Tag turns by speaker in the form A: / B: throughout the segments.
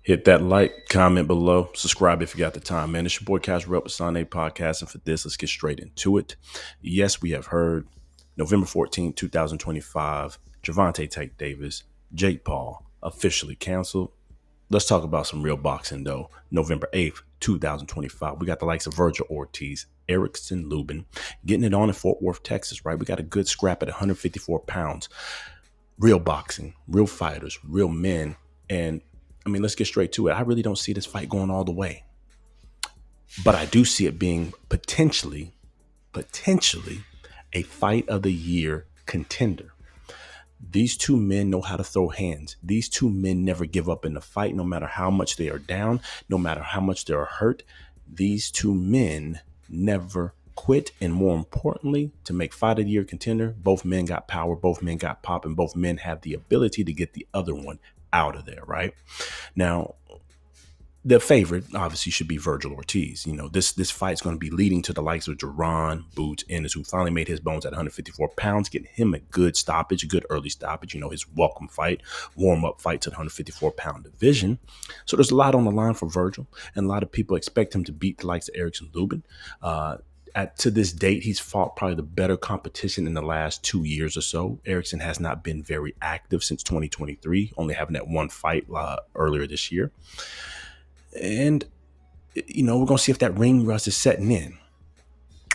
A: Hit that like, comment below, subscribe if you got the time, man. It's your boy Cash Rep with Sane Podcast, and for this, let's get straight into it. Yes, we have heard November 14th, 2025, Gervonta Tank Davis, Jake Paul officially canceled. Let's talk about some real boxing though. November 8th, 2025, we got the likes of Virgil Ortiz, Erickson Lubin getting it on in Fort Worth, Texas, right? We got a good scrap at 154 pounds. Real boxing, real fighters, real men. And I mean, let's get straight to it. I really don't see this fight going all the way, but I do see it being potentially a fight of the year contender. These two men know how to throw hands. These two men never give up in the fight, no matter how much they are down, no matter how much they are hurt. These two men never quit. And more importantly, to make fight of the year contender, both men got power, both men got pop, and both men have the ability to get the other one out of there, right? Now, the favorite obviously should be Virgil Ortiz. You know, this fight's going to be leading to the likes of Duran Boots Ennis, who finally made his bones at 154 pounds, getting him a good stoppage, a good early stoppage. You know, his welcome fight, warm up fight to the 154 pound division. So there's a lot on the line for Virgil, and a lot of people expect him to beat the likes of Erickson Lubin. To this date, he's fought probably the better competition in the last 2 years or so. Erickson has not been very active since 2023, only having that one fight earlier this year. And, you know, we're going to see if that ring rust is setting in.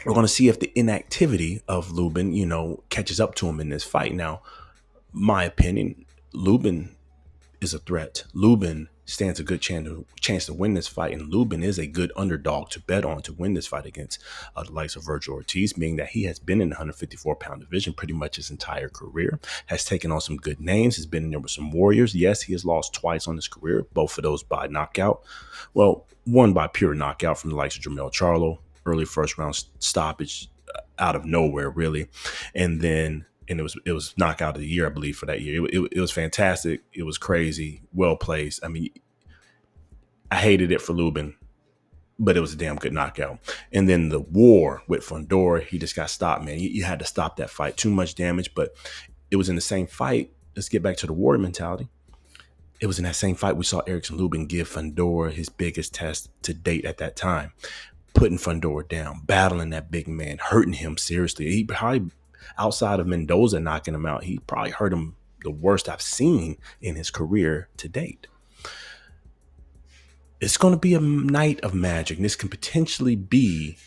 A: We're going to see if the inactivity of Lubin, you know, catches up to him in this fight. Now, my opinion, Lubin is a threat. Lubin stands a good chance to win this fight, and Lubin is a good underdog to bet on to win this fight against the likes of Virgil Ortiz, being that he has been in the 154 pound division pretty much his entire career, has taken on some good names, has been in there with some warriors. Yes, he has lost twice on his career, both of those by knockout. Well, one by pure knockout from the likes of Jermell Charlo, early first round stoppage out of nowhere, really, and it was knockout of the year, I believe, for that year. It was fantastic. It was crazy, well placed. I mean, I hated it for Lubin, but it was a damn good knockout. And then the war with Fundora, he just got stopped, man. You had to stop that fight. Too much damage, but it was in the same fight. Let's get back to the warrior mentality. It was in that same fight we saw Erickson Lubin give Fundora his biggest test to date at that time, putting Fundora down, battling that big man, hurting him seriously. He probably, outside of Mendoza knocking him out, he probably hurt him the worst I've seen in his career to date. It's going to be a night of magic. And this can potentially be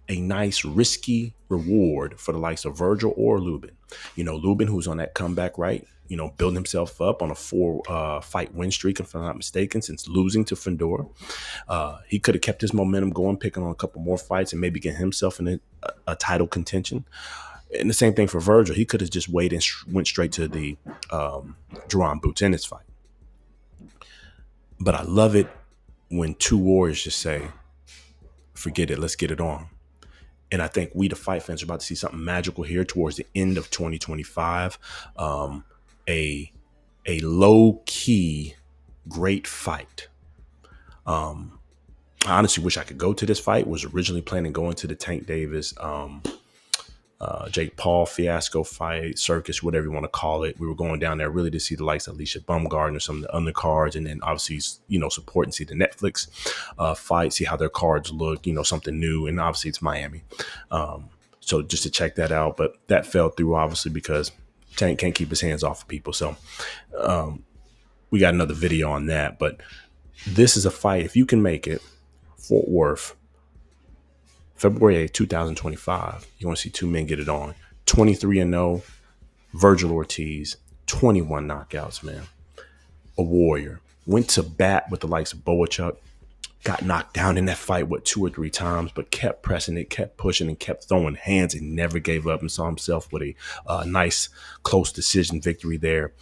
A: a nice risky reward for the likes of Virgil or Lubin. You know, Lubin, who's on that comeback, right? You know, building himself up on a 4 fight win streak, if I'm not mistaken, since losing to Fundora. He could have kept his momentum going, picking on a couple more fights and maybe get himself in a title contention. And the same thing for Virgil. He could have just waited and went straight to the Duran Boots Ennis fight. But I love it when two warriors just say, forget it, let's get it on. And I think we, the fight fans, are about to see something magical here towards the end of 2025. A low-key great fight. I honestly wish I could go to this fight. Was originally planning going to the Tank Davis Jake Paul fiasco fight, circus, whatever you want to call it. We were going down there really to see the likes of Alicia Baumgartner, some of the undercards, and then obviously, you know, support and see the Netflix fight, see how their cards look, you know, something new. And obviously it's Miami. So just to check that out, but that fell through obviously because Tank can't keep his hands off of people. So we got another video on that, but this is a fight. If you can make it, Fort Worth, February 8th, 2025, you want to see two men get it on. 23-0, Virgil Ortiz, 21 knockouts, man. A warrior. Went to bat with the likes of Boachuk. Got knocked down in that fight, 2 or 3 times, but kept pressing it, kept pushing, and kept throwing hands and never gave up, and saw himself with a nice, close decision victory there.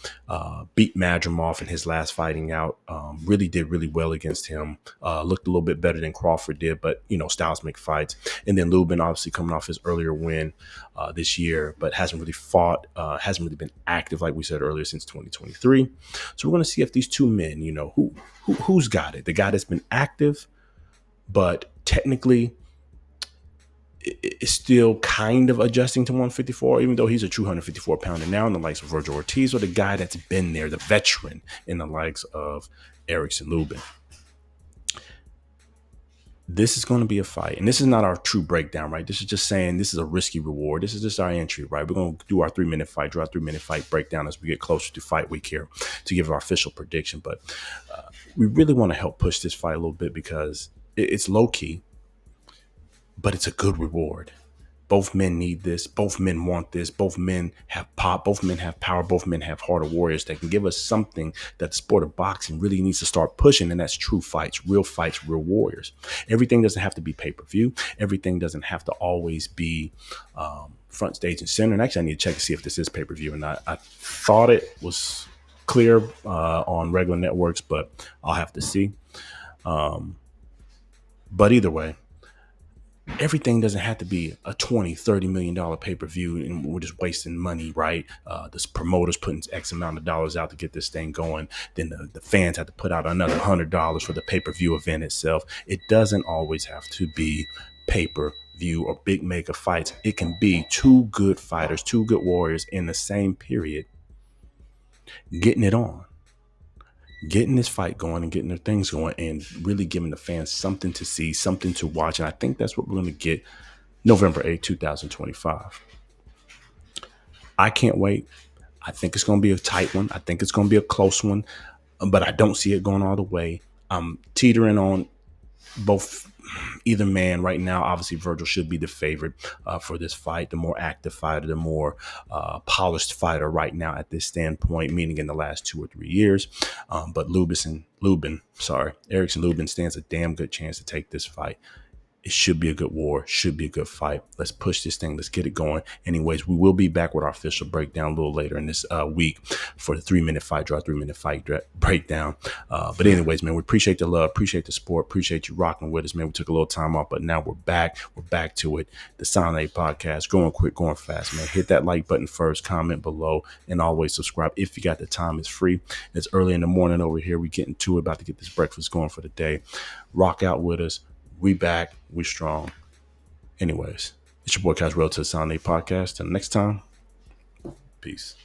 A: Beat Madrimov in his last fighting out. Really did really well against him. Looked a little bit better than Crawford did, but, you know, styles make fights. And then Lubin, obviously coming off his earlier win this year, but hasn't really fought, hasn't really been active, like we said earlier, since 2023. So we're going to see if these two men, you know, who's got it. The guy that's been active, but technically is still kind of adjusting to 154, even though he's a true 154 pounder now, in the likes of Virgil Ortiz, or the guy that's been there, the veteran, in the likes of Erickson Lubin. This is going to be a fight. And this is not our true breakdown, right? This is just saying this is a risky reward. This is just our entry, right? We're going to do our 3-minute fight, draw a 3-minute fight breakdown as we get closer to fight week here to give our official prediction. But we really want to help push this fight a little bit because it's low key, but it's a good reward. Both men need this. Both men want this. Both men have pop. Both men have power. Both men have heart of warriors that can give us something that the sport of boxing really needs to start pushing, and that's true fights, real warriors. Everything doesn't have to be pay-per-view. Everything doesn't have to always be front stage and center. And actually, I need to check to see if this is pay-per-view or not. I thought it was clear on regular networks, but I'll have to see. But either way, everything doesn't have to be a $20-30 million pay-per-view and we're just wasting money, right? The promoters putting X amount of dollars out to get this thing going. Then the fans have to put out another $100 for the pay-per-view event itself. It doesn't always have to be pay-per-view or big mega fights. It can be two good fighters, two good warriors in the same period, getting it on, getting this fight going and getting their things going and really giving the fans something to see, something to watch. And I think that's what we're going to get November 8th, 2025. I can't wait. I think it's going to be a tight one. I think it's going to be a close one, but I don't see it going all the way. I'm teetering on either man right now. Obviously, Virgil should be the favorite for this fight, the more active fighter, the more polished fighter right now at this standpoint, meaning in the last 2 or 3 years. But Erickson Lubin stands a damn good chance to take this fight. It should be a good war, should be a good fight. Let's push this thing. Let's get it going. Anyways, we will be back with our official breakdown a little later in this week for the 3-minute fight draw, 3-minute fight breakdown. But anyways, man, we appreciate the love, appreciate the support, appreciate you rocking with us, man. We took a little time off, but now we're back. We're back to it. The Silent A podcast, going quick, going fast, man. Hit that like button first, comment below, and always subscribe if you got the time. It's free. It's early in the morning over here. We getting to it, about to get this breakfast going for the day. Rock out with us. We back. We strong. Anyways, it's your boy Kaz Real to the Silent A podcast. Till next time, peace.